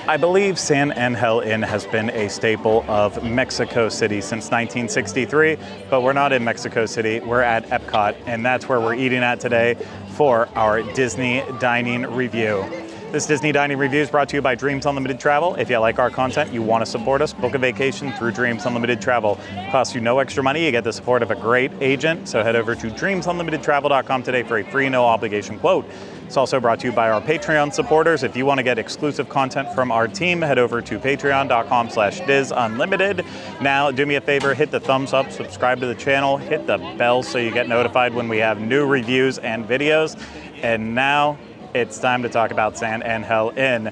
I believe San Angel Inn has been a staple of Mexico City since 1963, but we're not in Mexico City, we're at EPCOT, and that's where we're eating at today for our Disney Dining Review. This Disney Dining Review is brought to you by Dreams Unlimited Travel. If you like our content, you want to support us, book a vacation through Dreams Unlimited Travel. It costs you no extra money, you get the support of a great agent, so head over to dreamsunlimitedtravel.com today for a free, no obligation quote. It's also brought to you by our Patreon supporters. If you want to get exclusive content from our team, head over to patreon.com/DIS Unlimited. Now, do me a favor, hit the thumbs up, subscribe to the channel, hit the bell so you get notified when we have new reviews and videos. And now, it's time to talk about San Angel Inn.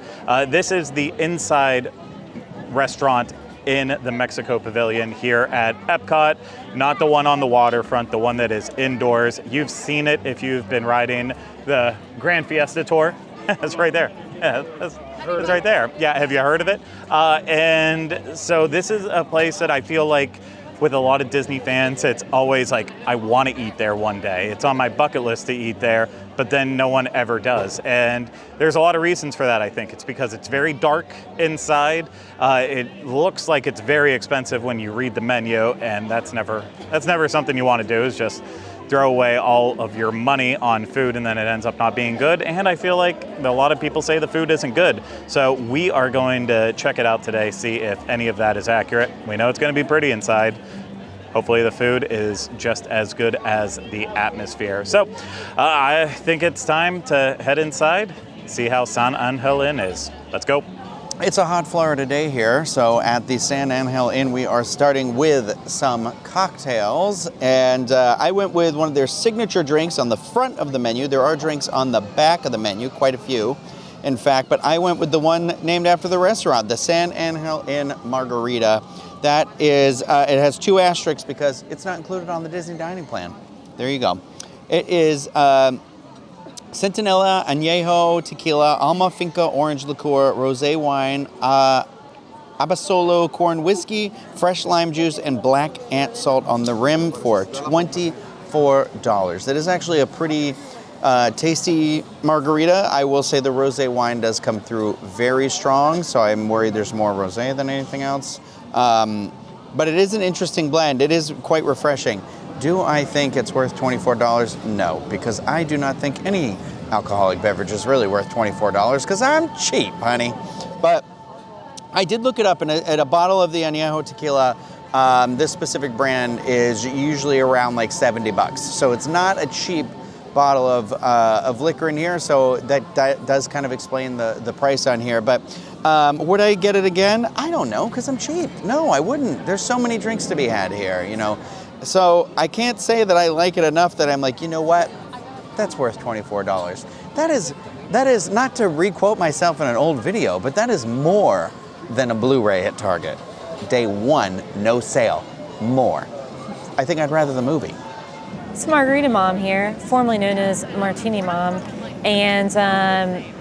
This is the inside restaurant in the Mexico Pavilion here at EPCOT, not the one on the waterfront, the one that is indoors. You've seen it if you've been riding the Gran Fiesta Tour. It's right there. Yeah, it's right there. Yeah, have you heard of it? And so this is a place that I feel like with a lot of Disney fans, it's always like, I want to eat there one day. It's on my bucket list to eat there, but then no one ever does. And there's a lot of reasons for that, I think. It's because it's very dark inside. It looks like it's very expensive when you read the menu, and that's never something you want to do, is just throw away all of your money on food and then it ends up not being good. And I feel like a lot of people say the food isn't good. So we are going to check it out today, see if any of that is accurate. We know it's going to be pretty inside. Hopefully the food is just as good as the atmosphere. So I think it's time to head inside, see how San Angel Inn is. Let's go. It's a hot Florida day here, so at the San Angel Inn we are starting with some cocktails, and I went with one of their signature drinks on the front of the menu. There are drinks on the back of the menu, quite a few in fact, but I went with the one named after the restaurant, the San Angel Inn Margarita. That is, it has 2 asterisks because it's not included on the Disney dining plan. There you go. It is Centinela, Añejo, Tequila, Alma Finca, Orange Liqueur, Rosé Wine, Abasolo, Corn Whiskey, Fresh Lime Juice, and Black Ant Salt on the rim for $24. That is actually a pretty tasty margarita. I will say the rosé wine does come through very strong, so I'm worried there's more rosé than anything else. But it is an interesting blend. It is quite refreshing. Do I think it's worth $24? No, because I do not think any alcoholic beverage is really worth $24 because I'm cheap, honey. But I did look it up, and at a bottle of the Añejo tequila, this specific brand is usually around like $70. So it's not a cheap bottle of liquor in here, so that does kind of explain the price on here. But would I get it again? I don't know, because I'm cheap. No, I wouldn't. There's so many drinks to be had here, you know. So I can't say that I like it enough that I'm like, you know what, that's worth $24. That is not to requote myself in an old video, but that is more than a Blu-ray at Target. Day 1, no sale, more. I think I'd rather the movie. It's Margarita Mom here, formerly known as Martini Mom, and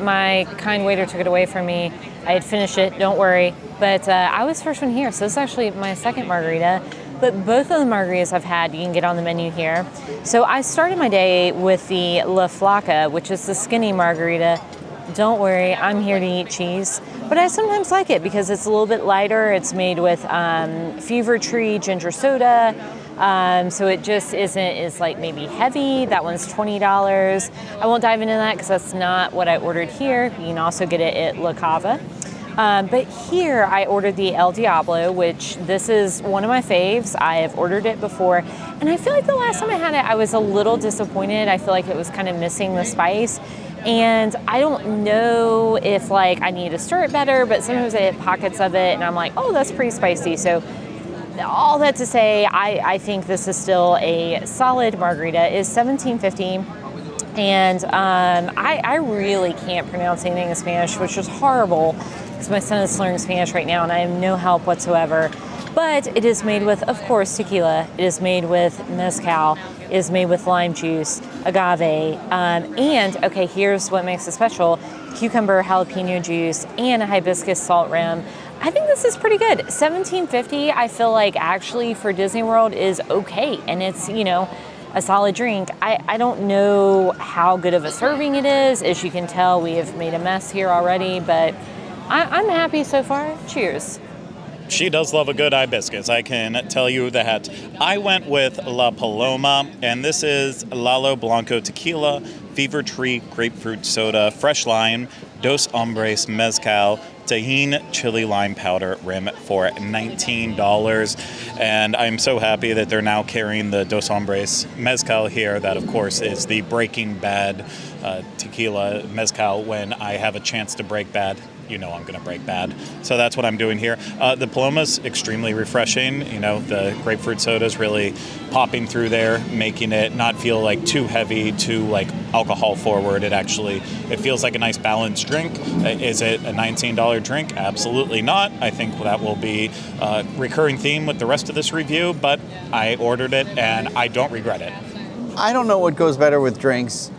my kind waiter took it away from me. I had finished it, don't worry, but I was first one here, so this is actually my second margarita. But both of the margaritas I've had, you can get on the menu here. So I started my day with the La Flaca, which is the skinny margarita. Don't worry, I'm here to eat cheese. But I sometimes like it because it's a little bit lighter. It's made with Fever Tree ginger soda. So it just is like maybe heavy. That one's $20. I won't dive into that because that's not what I ordered here. You can also get it at La Cava. But here I ordered the El Diablo, which this is one of my faves. I have ordered it before, and I feel like the last time I had it, I was a little disappointed. I feel like it was kind of missing the spice, and I don't know if like I need to stir it better, but sometimes I hit pockets of it, and I'm like, oh, that's pretty spicy. So all that to say, I think this is still a solid margarita. It's $17.50. And I really can't pronounce anything in Spanish, which is horrible because my son is learning Spanish right now and I have no help whatsoever. But it is made with, of course, tequila. It is made with mezcal. It is made with lime juice, agave, and, okay, here's what makes it special: cucumber, jalapeno juice, and a hibiscus salt rim. I think this is pretty good. $17.50, I feel like actually for Disney World is okay. And it's, you know, a solid drink. I don't know how good of a serving it is. As you can tell, we have made a mess here already, but I'm happy so far. Cheers. She does love a good hibiscus, I can tell you that. I went with La Paloma, and this is Lalo Blanco Tequila, Fever Tree Grapefruit Soda, Fresh Lime, Dos Hombres Mezcal, Tajín Chili Lime Powder Rim for $19. And I'm so happy that they're now carrying the Dos Hombres Mezcal here. That, of course, is the Breaking Bad tequila mezcal. When I have a chance to break bad, you know I'm going to break bad. So that's what I'm doing here. The Paloma's extremely refreshing. You know, the grapefruit soda's really popping through there, making it not feel like too heavy, too like alcohol forward. It feels like a nice balanced drink. Is it a $19 drink? Absolutely not. I think that will be a recurring theme with the rest of this review, but I ordered it and I don't regret it. I don't know what goes better with drinks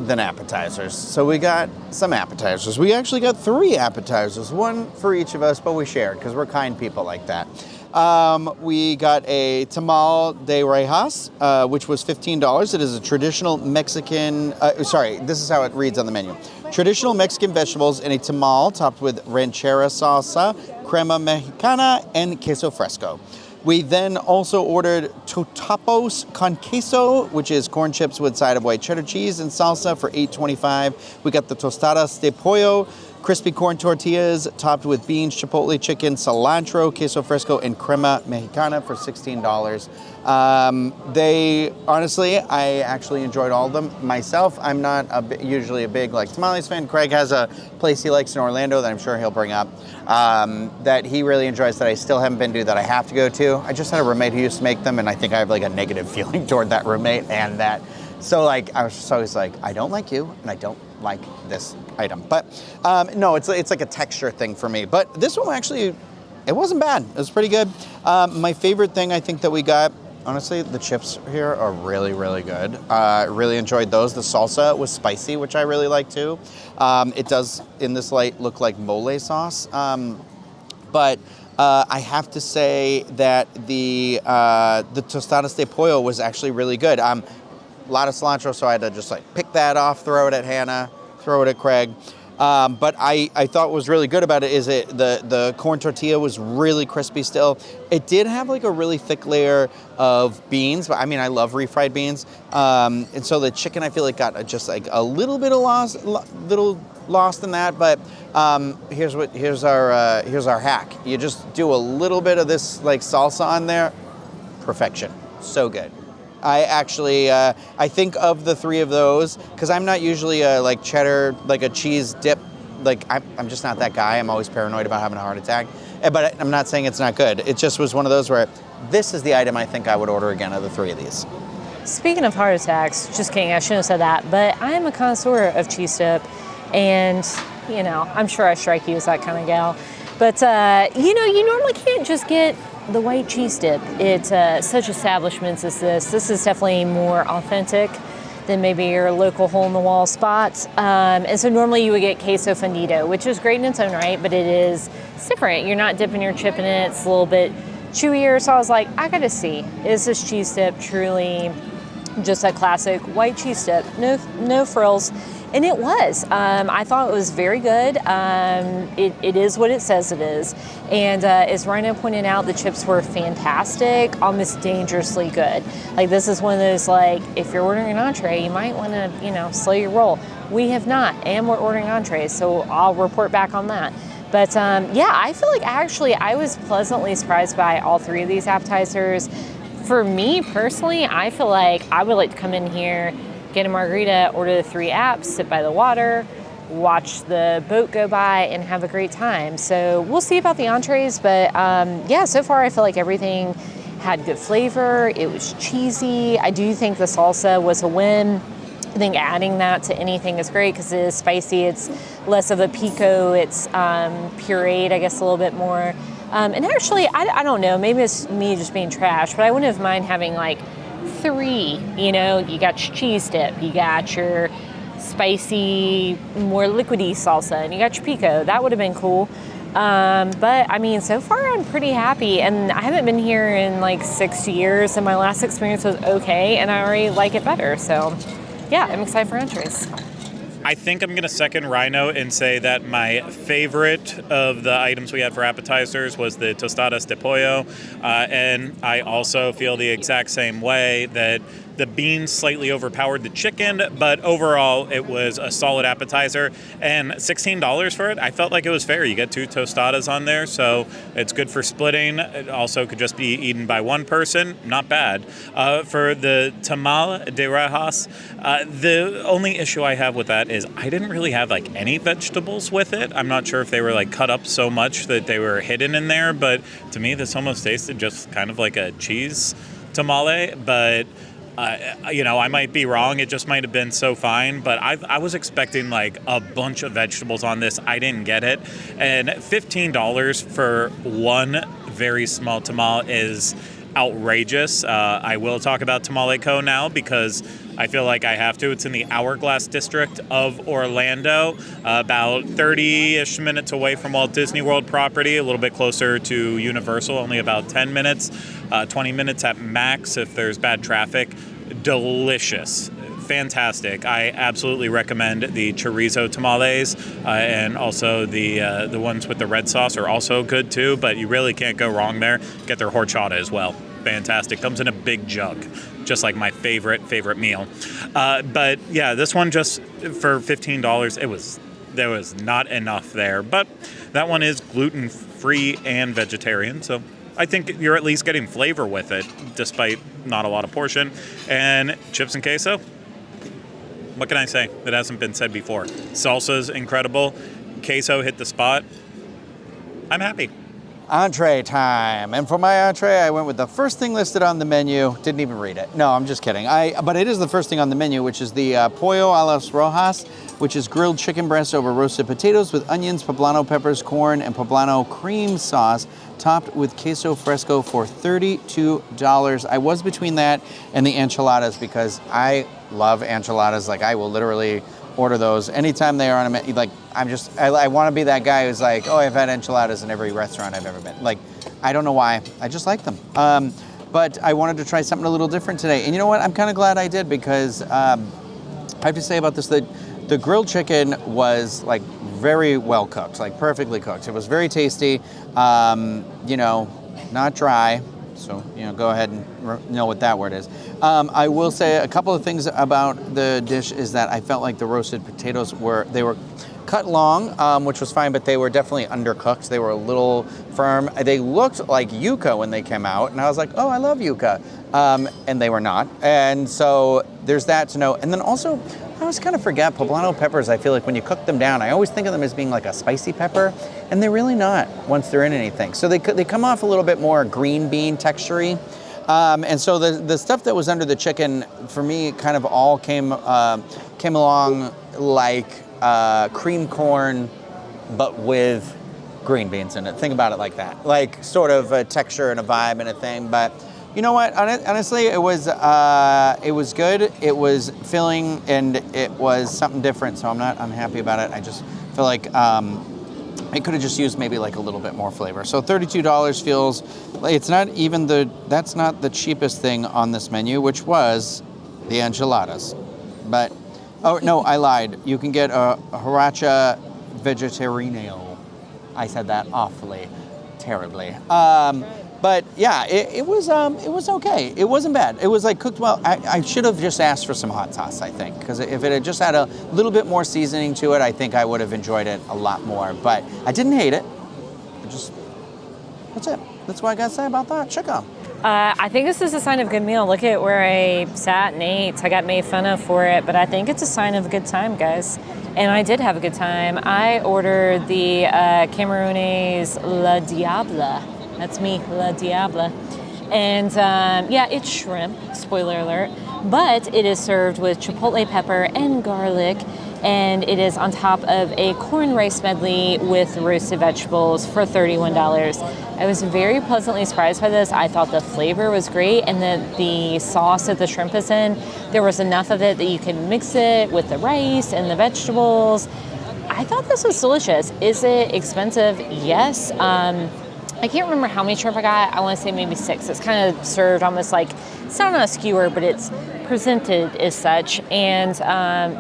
than appetizers. So we got some appetizers. We actually got 3 appetizers, one for each of us, but we shared because we're kind people like that. We got a tamal de rejas, which was $15. It is a traditional Mexican, this is how it reads on the menu. Traditional Mexican vegetables in a tamal topped with ranchera salsa, crema mexicana, and queso fresco. We then also ordered totapos con queso, which is corn chips with side of white cheddar cheese and salsa for $8.25. We got the tostadas de pollo, crispy corn tortillas topped with beans, chipotle chicken, cilantro, queso fresco, and crema mexicana for $16. I actually enjoyed all of them myself. I'm not usually a big tamales fan. Craig has a place he likes in Orlando that I'm sure he'll bring up that he really enjoys that I still haven't been to that I have to go to. I just had a roommate who used to make them, and I think I have a negative feeling toward that roommate and that. So I was just always I don't like you and I don't like this item. But no, it's like a texture thing for me. But this one actually, it wasn't bad. It was pretty good. My favorite thing I think that we got, honestly, the chips here are really, really good. Really enjoyed those. The salsa was spicy, which I really like too. It does, in this light, look like mole sauce. But I have to say that the tostadas de pollo was actually really good. A lot of cilantro, so I had to just pick that off, throw it at Hannah, throw it at Craig. But I thought what was really good about it is the corn tortilla was really crispy still. It did have a really thick layer of beans, but I mean I love refried beans. And so the chicken I feel got just a little bit of lost in that. But here's our hack. You just do a little bit of this salsa on there, perfection. So good. I actually, I think of the 3 of those, because I'm not usually a cheddar, a cheese dip, I'm just not that guy. I'm always paranoid about having a heart attack. But I'm not saying it's not good. It just was one of those where this is the item I think I would order again of the 3 of these. Speaking of heart attacks, just kidding, I shouldn't have said that, but I am a connoisseur of cheese dip, and, I'm sure I strike you as that kind of gal. But, you normally can't just get the white cheese dip. It's such establishments as this. This is definitely more authentic than maybe your local hole-in-the-wall spots. And so normally you would get queso fundido, which is great in its own right, but it's different. You're not dipping your chip in it. It's a little bit chewier. So I was like, I gotta see, is this cheese dip truly just a classic white cheese dip? No frills. And it was. I thought it was very good. It is what it says it is. And as Rhino pointed out, the chips were fantastic, almost dangerously good. This is one of those, if you're ordering an entree, you might want to, slow your roll. We have not, and we're ordering entrees, so I'll report back on that. But I feel actually I was pleasantly surprised by all 3 of these appetizers. For me personally, I feel I would like to come in here, get a margarita, order the 3 apps, sit by the water, watch the boat go by, and have a great time. So we'll see about the entrees, but so far I feel everything had good flavor. It was cheesy. I do think the salsa was a win. I think adding that to anything is great because it is spicy. It's less of a pico. It's pureed, I guess, a little bit more. And actually, I don't know, maybe it's me just being trash, but I wouldn't have mind having 3, you got your cheese dip, you got your spicy, more liquidy salsa, and you got your pico. That would have been cool. But I mean, so far I'm pretty happy, and I haven't been here in 6 years, and my last experience was okay, and I already like it better. So yeah, I'm excited for entrees. I think I'm going to second Rhino and say that my favorite of the items we had for appetizers was the tostadas de pollo. And I also feel the exact same way, that the beans slightly overpowered the chicken, but overall it was a solid appetizer. And $16 for it, I felt like it was fair. You get 2 tostadas on there, so it's good for splitting. It also could just be eaten by one person. Not bad. For the tamal de rajas, the only issue I have with that is I didn't really have like any vegetables with it. I'm not sure if they were like cut up so much that they were hidden in there, but to me this almost tasted just kind of like a cheese tamale. But I might be wrong. It just might have been so fine, but I was expecting like a bunch of vegetables on this. I didn't get it. And $15 for one very small tamal is outrageous. I will talk about Tamale Co. now because I feel like I have to. It's in the Hourglass district of Orlando, about 30-ish minutes away from Walt Disney World property, a little bit closer to Universal, only about 10 minutes, 20 minutes at max if there's bad traffic. Delicious. Fantastic. I absolutely recommend the chorizo tamales, and also the ones with the red sauce are also good too, but you really can't go wrong there. Get their horchata as well. Fantastic. Comes in a big jug, just like my favorite meal. But yeah, this one just for $15, there was not enough there, but that one is gluten-free and vegetarian, so I think you're at least getting flavor with it, despite not a lot of portion. And chips and queso, what can I say that hasn't been said before? Salsa's incredible. Queso hit the spot. I'm happy. Entree time. And for my entree, I went with the first thing listed on the menu. Didn't even read it. No, I'm just kidding. But it is the first thing on the menu, which is the pollo a las rojas, which is grilled chicken breast over roasted potatoes with onions, poblano peppers, corn, and poblano cream sauce, topped with queso fresco for $32. I was between that and the enchiladas because I love enchiladas. Like, I will literally order those anytime they are on a menu. Like, I want to be that guy who's like, oh, I've had enchiladas in every restaurant I've ever been. Like, I don't know why. I just like them. But I wanted to try something a little different today. And you know what? I'm kind of glad I did because I have to say about this, the grilled chicken was like very well cooked, like perfectly cooked. It was very tasty, not dry. So, go ahead and know what that word is. I will say a couple of things about the dish is that I felt like the roasted potatoes were cut long, which was fine, but they were definitely undercooked. They were a little firm. They looked like yuca when they came out, and I was like, oh, I love yuca. And they were not. And so there's that to know. And then also, I always kind of forget poblano peppers. I feel like when you cook them down, I always think of them as being like a spicy pepper, and they're really not once they're in anything. So they come off a little bit more green bean texture-y. And so the stuff that was under the chicken, for me, kind of all came along like cream corn, but with green beans in it. Think about it like that. Like sort of a texture and a vibe and a thing. But you know what? Honestly, it was good. It was filling, and it was something different. So I'm happy about it. I just feel like it could have just used maybe like a little bit more flavor. So $32 feels like it's not even that's not the cheapest thing on this menu, which was the enchiladas. But oh no, I lied. You can get a Haracha Vegetariano. I said that awfully terribly. But yeah, it was okay. It wasn't bad. It was like cooked well. I should have just asked for some hot sauce, I think, because if it had just had a little bit more seasoning to it, I think I would have enjoyed it a lot more. But I didn't hate it. That's it. That's what I got to say about that. Check out. I think this is a sign of a good meal. Look at where I sat and ate. I got made fun of for it, but I think it's a sign of a good time, guys. And I did have a good time. I ordered the Camerounais La Diable. That's me, La Diable. And it's shrimp, spoiler alert, but it is served with chipotle pepper and garlic, and it is on top of a corn rice medley with roasted vegetables for $31. I was very pleasantly surprised by this. I thought the flavor was great, and the sauce that the shrimp is in, there was enough of it that you can mix it with the rice and the vegetables. I thought this was delicious. Is it expensive? Yes. I can't remember how many shrimp I got. I want to say maybe 6. It's kind of served almost like, it's not on a skewer, but it's presented as such. And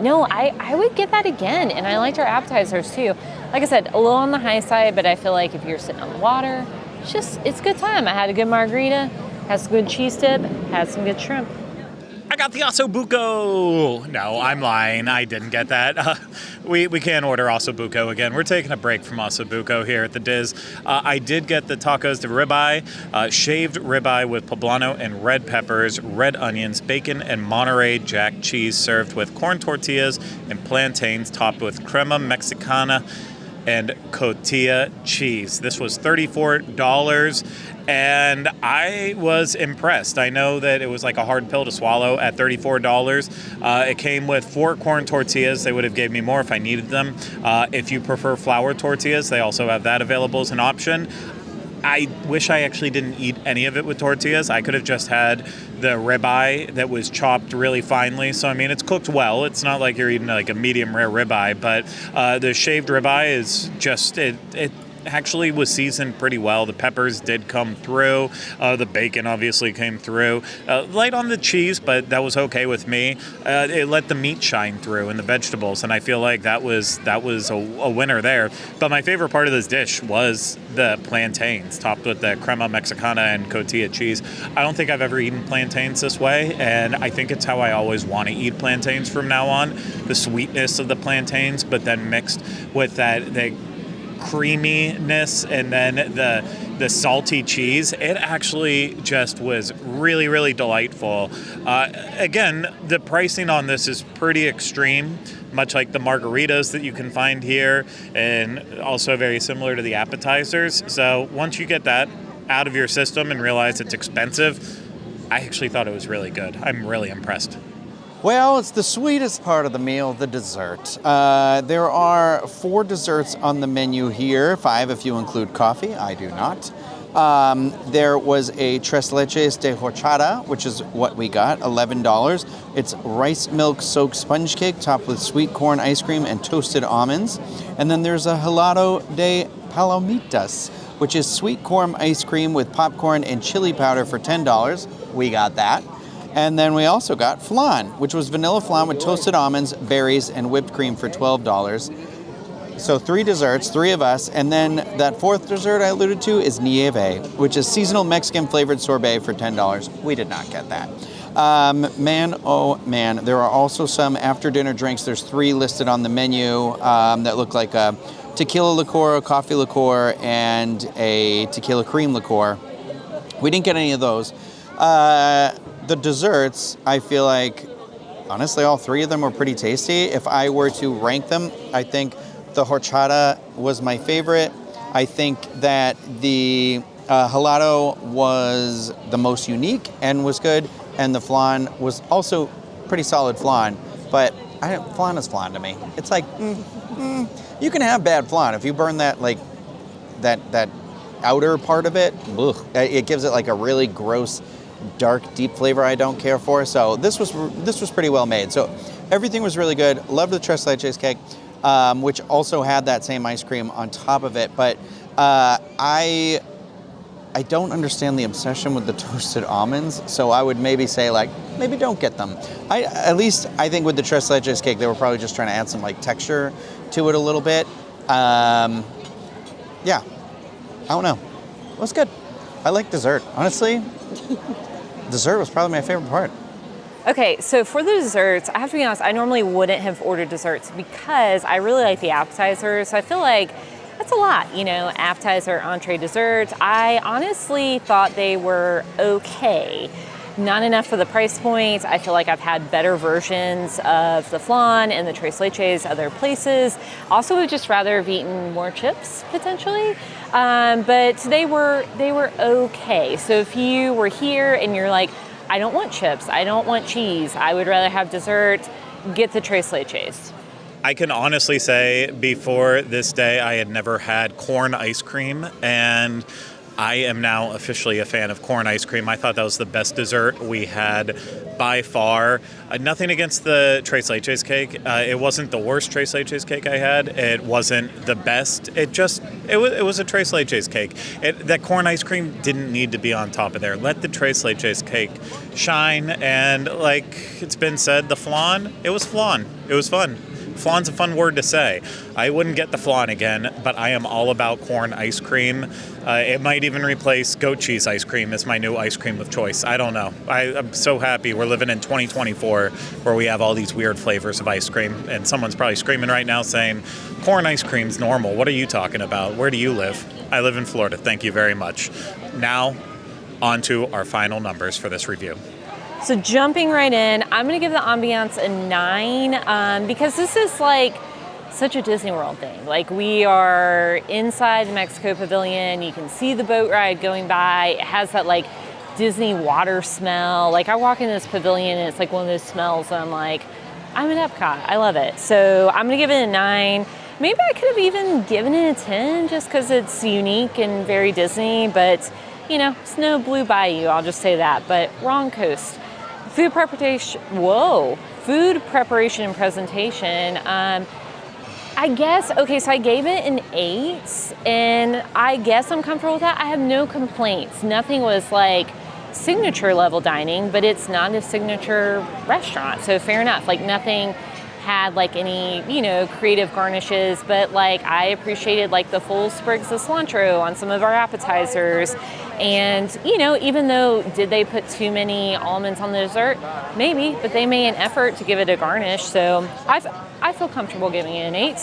no, I would get that again. And I liked our appetizers too. Like I said, a little on the high side, but I feel like if you're sitting on the water, it's a good time. I had a good margarita, had some good cheese dip, had some good shrimp. I got the ossobuco. No, I'm lying. I didn't get that. We can't order ossobuco again. We're taking a break from ossobuco here at the DIS. I did get the tacos de ribeye, shaved ribeye with poblano and red peppers, red onions, bacon, and Monterey Jack cheese served with corn tortillas and plantains topped with crema mexicana and cotija cheese. This was $34, and I was impressed. I know that it was like a hard pill to swallow at $34. It came with 4 corn tortillas. They would have gave me more if I needed them. If you prefer flour tortillas, they also have that available as an option. I wish I actually didn't eat any of it with tortillas. I could have just had the ribeye that was chopped really finely. So, I mean, it's cooked well. It's not like you're eating like a medium rare ribeye, but the shaved ribeye is just, it actually was seasoned pretty well. The peppers did come through. The bacon obviously came through. Light on the cheese, but that was okay with me. It let the meat shine through and the vegetables, and I feel like that was a winner there. But my favorite part of this dish was the plantains topped with the crema mexicana and cotija cheese. I don't think I've ever eaten plantains this way, and I think it's how I always want to eat plantains from now on. The sweetness of the plantains, but then mixed with the creaminess and then the salty cheese. It actually just was really, really delightful. Again, the pricing on this is pretty extreme, much like the margaritas that you can find here, and also very similar to the appetizers. So once you get that out of your system and realize it's expensive, I actually thought it was really good. I'm really impressed. Well, it's the sweetest part of the meal, the dessert. There are 4 desserts on the menu here, 5 if you include coffee. I do not. There was a tres leches de horchata, which is what we got, $11. It's rice milk soaked sponge cake topped with sweet corn ice cream and toasted almonds. And then there's a helado de palomitas, which is sweet corn ice cream with popcorn and chili powder for $10. We got that. And then we also got flan, which was vanilla flan with toasted almonds, berries, and whipped cream for $12. So 3 desserts, 3 of us. And then that 4th dessert I alluded to is nieve, which is seasonal Mexican flavored sorbet for $10. We did not get that. Man, oh man, there are also some after dinner drinks. There's 3 listed on the menu that look like a tequila liqueur, a coffee liqueur, and a tequila cream liqueur. We didn't get any of those. The desserts, I feel like, honestly, all 3 of them were pretty tasty. If I were to rank them, I think the horchata was my favorite. I think that the helado was the most unique and was good. And the flan was also pretty solid flan. But flan is flan to me. It's like, you can have bad flan. If you burn that, like, that outer part of it, it gives it like a really gross, dark, deep flavor I don't care for. So this was pretty well made. So everything was really good. Loved the tres leches cake, which also had that same ice cream on top of it. But I don't understand the obsession with the toasted almonds. So I would maybe say, like, maybe don't get them. At least I think with the tres leches cake, they were probably just trying to add some like texture to it a little bit. Yeah, I don't know. It was good. I like dessert. Honestly, dessert was probably my favorite part. Okay, so for the desserts, I have to be honest, I normally wouldn't have ordered desserts because I really like the appetizers. So I feel like that's a lot, appetizer, entree, dessert. I honestly thought they were okay. Not enough for the price point. I feel like I've had better versions of the flan and the tres leches other places. Also, would just rather have eaten more chips potentially, but they were okay. So if you were here and you're like, I don't want chips, I don't want cheese, I would rather have dessert, get the tres leches. I can honestly say before this day, I had never had corn ice cream, and I am now officially a fan of corn ice cream. I thought that was the best dessert we had by far. Nothing against the Tres Leches cake. It wasn't the worst Tres Leches cake I had. It wasn't the best. It was a Tres Leches cake. That corn ice cream didn't need to be on top of there. Let the Tres Leches cake shine. And like it's been said, the flan, it was flan. It was fun. Flan's a fun word to say. I wouldn't get the flan again, but I am all about corn ice cream. It might even replace goat cheese ice cream as my new ice cream of choice. I don't know. I'm so happy we're living in 2024 where we have all these weird flavors of ice cream, and someone's probably screaming right now saying, corn ice cream's normal. What are you talking about? Where do you live? I live in Florida. Thank you very much. Now, on to our final numbers for this review. So jumping right in, I'm gonna give the ambiance a 9 because this is like such a Disney World thing. Like we are inside the Mexico Pavilion, you can see the boat ride going by. It has that like Disney water smell. Like I walk in this pavilion and it's like one of those smells and I'm like, I'm at Epcot, I love it. So I'm gonna give it a 9. Maybe I could have even given it a 10 just because it's unique and very Disney, but you know, it's no Blue Bayou, I'll just say that, but wrong coast. Food preparation and presentation. I guess, okay, so I gave it an 8, and I guess I'm comfortable with that. I have no complaints. Nothing was like signature level dining, but it's not a signature restaurant, so fair enough. Like nothing had like any, you know, creative garnishes, but like I appreciated like the full sprigs of cilantro on some of our appetizers. And, you know, even though did they put too many almonds on the dessert? Maybe, but they made an effort to give it a garnish. So I feel comfortable giving it an 8.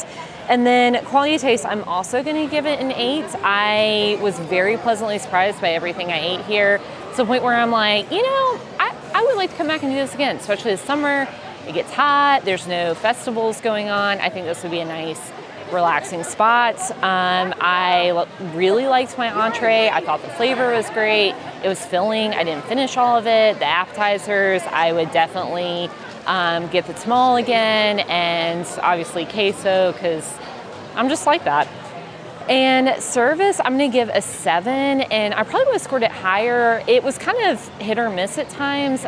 And then quality of taste, I'm also going to give it an 8. I was very pleasantly surprised by everything I ate here to the point where I'm like, you know, I would like to come back and do this again, especially this summer. It gets hot. There's no festivals going on. I think this would be a nice, relaxing spot. I really liked my entree. I thought the flavor was great. It was filling. I didn't finish all of it. The appetizers, I would definitely get the tamal again, and obviously queso, because I'm just like that. And service, I'm gonna give a 7, and I probably would have scored it higher. It was kind of hit or miss at times.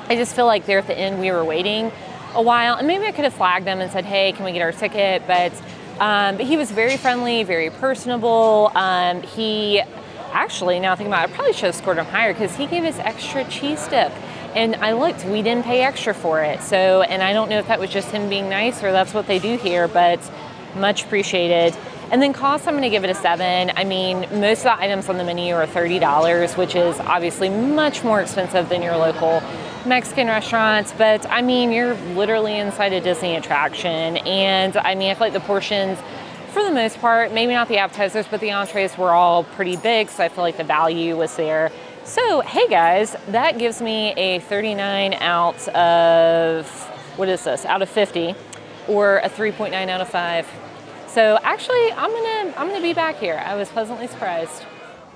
I just feel like there at the end we were waiting a while, and maybe I could have flagged them and said, hey, can we get our ticket? But he was very friendly, very personable. He actually, now thinking about it, I probably should have scored him higher because he gave us extra cheese dip. And I looked, we didn't pay extra for it. So, and I don't know if that was just him being nice or that's what they do here, but much appreciated. And then cost, I'm gonna give it a 7. I mean, most of the items on the menu are $30, which is obviously much more expensive than your local Mexican restaurants, but I mean, you're literally inside a Disney attraction. And I mean, I feel like the portions, for the most part, maybe not the appetizers, but the entrees were all pretty big, so I feel like the value was there. So, hey guys, that gives me a 39 out of, what is this, out of 50, or a 3.9 out of 5. So actually, I'm gonna be back here. I was pleasantly surprised.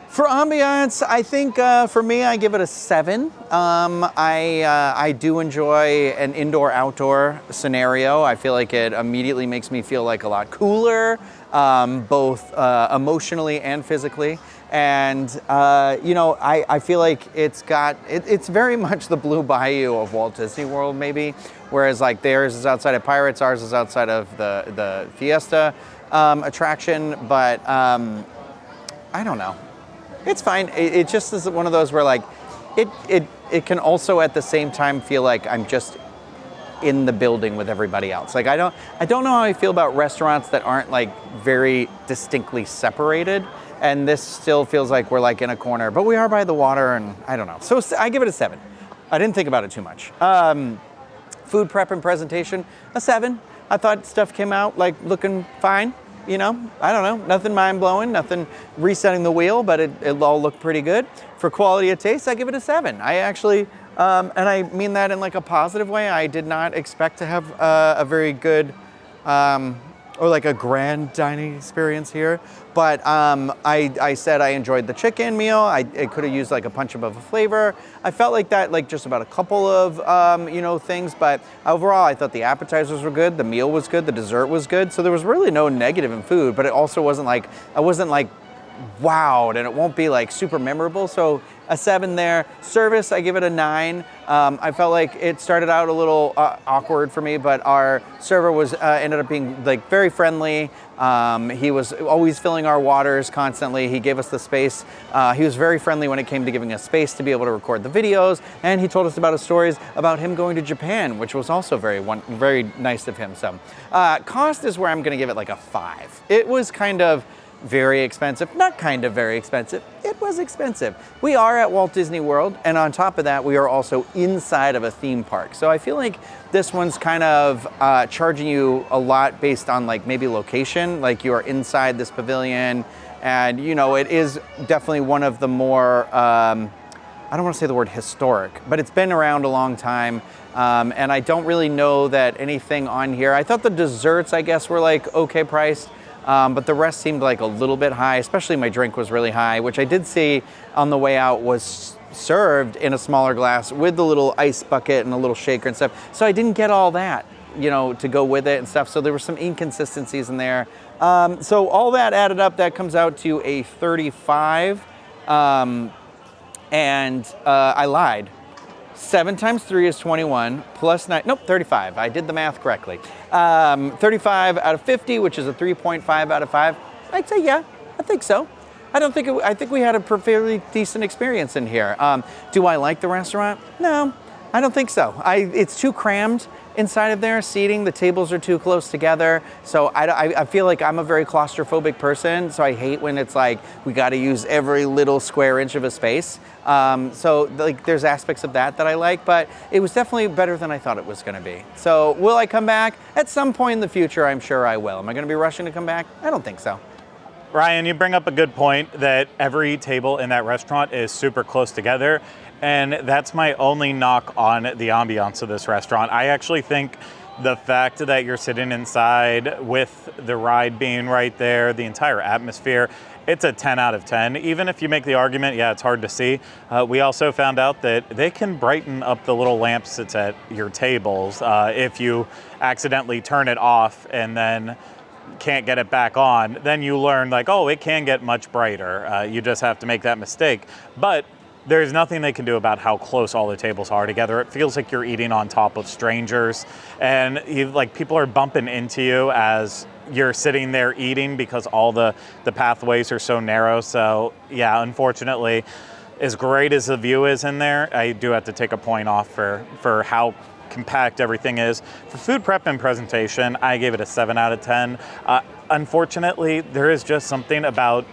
For ambiance, I think for me, I give it a 7. I do enjoy an indoor-outdoor scenario. I feel like it immediately makes me feel like a lot cooler, both emotionally and physically. And you know, I feel like it's very much the Blue Bayou of Walt Disney World, maybe. Whereas like theirs is outside of Pirates, ours is outside of the Fiesta attraction. But I don't know. It's fine. It just is one of those where like it can also at the same time feel like I'm just in the building with everybody else. Like I don't know how I feel about restaurants that aren't like very distinctly separated. And this still feels like we're like in a corner, but we are by the water, and I don't know. So I give it a 7. I didn't think about it too much. Food prep and presentation, a 7. I thought stuff came out like looking fine. You know, I don't know, nothing mind-blowing, nothing resetting the wheel, but it all looked pretty good. For quality of taste, I give it a 7. I actually, and I mean that in like a positive way, I did not expect to have a very good, or like a grand dining experience here. But I said I enjoyed the chicken meal. It could have used like a punch above a flavor. I felt like that, like just about a couple of, you know, things. But overall, I thought the appetizers were good. The meal was good. The dessert was good. So there was really no negative in food. But it also wasn't like, I wasn't like wowed, and it won't be like super memorable. So a 7 there. Service, I give it a 9. I felt like it started out a little awkward for me, but our server was ended up being like very friendly. He was always filling our waters constantly. He gave us the space. He was very friendly when it came to giving us space to be able to record the videos, and he told us about his stories about him going to Japan, which was also very nice of him. So cost is where I'm going to give it like a 5. It was kind of very expensive, not kind of very expensive, it was expensive. We are at Walt Disney World, and on top of that, we are also inside of a theme park. So I feel like this one's kind of charging you a lot based on like maybe location, like you are inside this pavilion, and you know, it is definitely one of the more, I don't want to say the word historic, but it's been around a long time. And I don't really know that anything on here, I thought the desserts, I guess, were like okay priced. But the rest seemed like a little bit high, especially my drink was really high, which I did see on the way out was served in a smaller glass with the little ice bucket and a little shaker and stuff. So I didn't get all that, you know, to go with it and stuff. So there were some inconsistencies in there. So all that added up, that comes out to a 35. And I lied. 7 times 3 is 21, plus 9, nope, 35. I did the math correctly. 35 out of 50, which is a 3.5 out of 5. I'd say, yeah, I think so. I think we had a fairly decent experience in here. Do I like the restaurant? No, I don't think so. It's too crammed inside of there, seating, the tables are too close together. So I feel like I'm a very claustrophobic person, so I hate when it's like, we gotta use every little square inch of a space. So like there's aspects of that I like, but it was definitely better than I thought it was gonna be. So will I come back? At some point in the future, I'm sure I will. Am I gonna be rushing to come back? I don't think so. Ryan, you bring up a good point that every table in that restaurant is super close together. And that's my only knock on the ambiance of this restaurant. I actually think the fact that you're sitting inside with the ride being right there, the entire atmosphere, it's a 10 out of 10. Even if you make the argument, yeah, it's hard to see. We also found out that they can brighten up the little lamps that's at your tables if you accidentally turn it off and then can't get it back on. Then you learn like, oh, it can get much brighter. You just have to make that mistake. But there's nothing they can do about how close all the tables are together. It feels like you're eating on top of strangers, and people are bumping into you as you're sitting there eating because all the pathways are so narrow. So yeah, unfortunately, as great as the view is in there, I do have to take a point off for how compact everything is. For food prep and presentation, I gave it a 7 out of 10. Unfortunately, there is just something about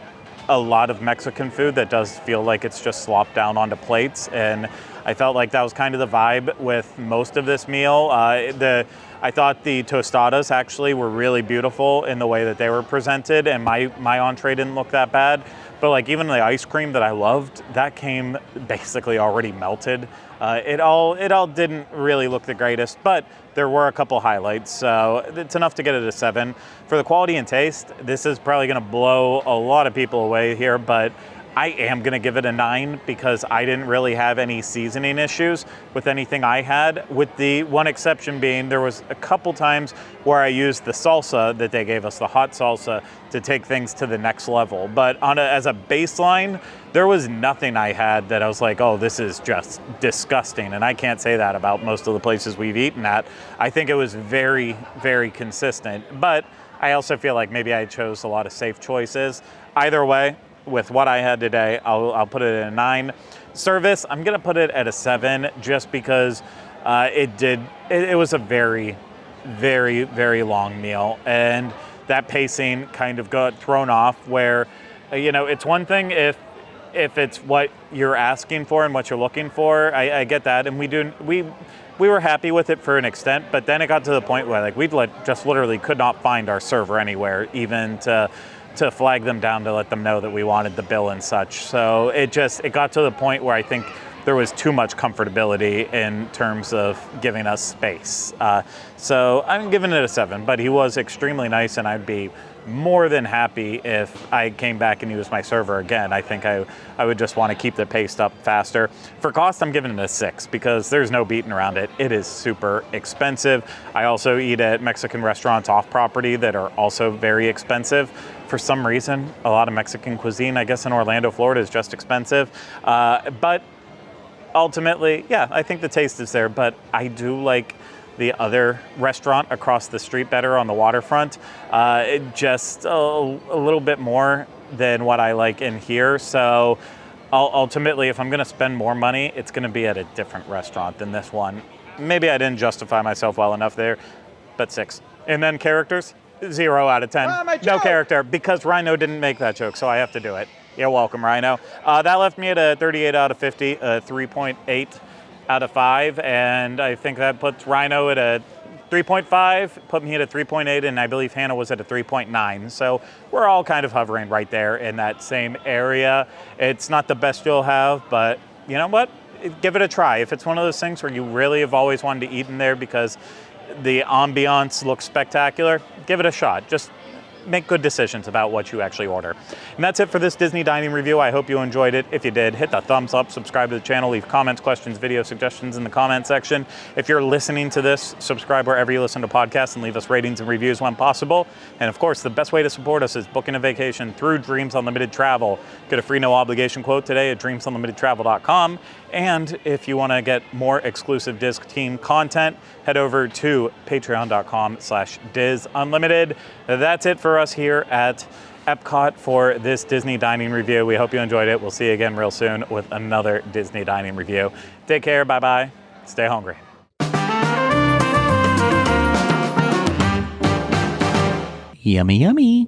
a lot of Mexican food that does feel like it's just slopped down onto plates, and I felt like that was kind of the vibe with most of this meal. I thought the tostadas actually were really beautiful in the way that they were presented, and my entree didn't look that bad. But like even the ice cream that I loved, that came basically already melted. It all didn't really look the greatest, but there were a couple highlights, so it's enough to get it a 7. For the quality and taste, this is probably going to blow a lot of people away here, but I am going to give it a 9 because I didn't really have any seasoning issues with anything I had, with the one exception being there was a couple times where I used the salsa that they gave us, the hot salsa, to take things to the next level. But as a baseline, there was nothing I had that I was like, oh, this is just disgusting. And I can't say that about most of the places we've eaten at. I think it was very, very consistent. But I also feel like maybe I chose a lot of safe choices. Either way, with what I had today, I'll put it at a 9. Service, I'm gonna put it at a 7 just because it was a very, very, very long meal, and that pacing kind of got thrown off where, it's one thing if it's what you're asking for and what you're looking for, I get that, and we were happy with it for an extent, but then it got to the point where we just literally could not find our server anywhere, even to flag them down to let them know that we wanted the bill and such. So it got to the point where I think there was too much comfortability in terms of giving us space. So I'm giving it a 7, but he was extremely nice, and I'd be more than happy if I came back and used my server again. I think I would just want to keep the pace up faster. For cost, I'm giving it a 6 because there's no beating around it. It is super expensive. I also eat at Mexican restaurants off property that are also very expensive. For some reason, a lot of Mexican cuisine, I guess in Orlando, Florida, is just expensive. But ultimately, yeah, I think the taste is there, but I do like the other restaurant across the street better on the waterfront. Just a little bit more than what I like in here. So ultimately, if I'm gonna spend more money, it's gonna be at a different restaurant than this one. Maybe I didn't justify myself well enough there, but 6. And then characters, 0 out of 10. No character, because Rhino didn't make that joke, so I have to do it. You're welcome, Rhino. That left me at a 38 out of 50, a 3.8 out of 5, and I think that puts Rhino at a 3.5, put me at a 3.8, and I believe Hannah was at a 3.9. So we're all kind of hovering right there in that same area. It's not the best you'll have, but you know what? Give it a try. If it's one of those things where you really have always wanted to eat in there because the ambiance looks spectacular, give it a shot. Just make good decisions about what you actually order. And that's it for this Disney dining review. I hope you enjoyed it. If you did, hit the thumbs up, subscribe to the channel, leave comments, questions, video suggestions in the comment section. If you're listening to this, subscribe wherever you listen to podcasts and leave us ratings and reviews when possible. And of course, the best way to support us is booking a vacation through Dreams Unlimited Travel. Get a free no obligation quote today at dreamsunlimitedtravel.com. And if you want to get more exclusive Disc Team content, head over to patreon.com/DISUnlimited. That's it for us here at EPCOT for this Disney dining review. We hope you enjoyed it. We'll see you again real soon with another Disney dining review. Take care. Bye-bye. Stay hungry. Yummy, yummy.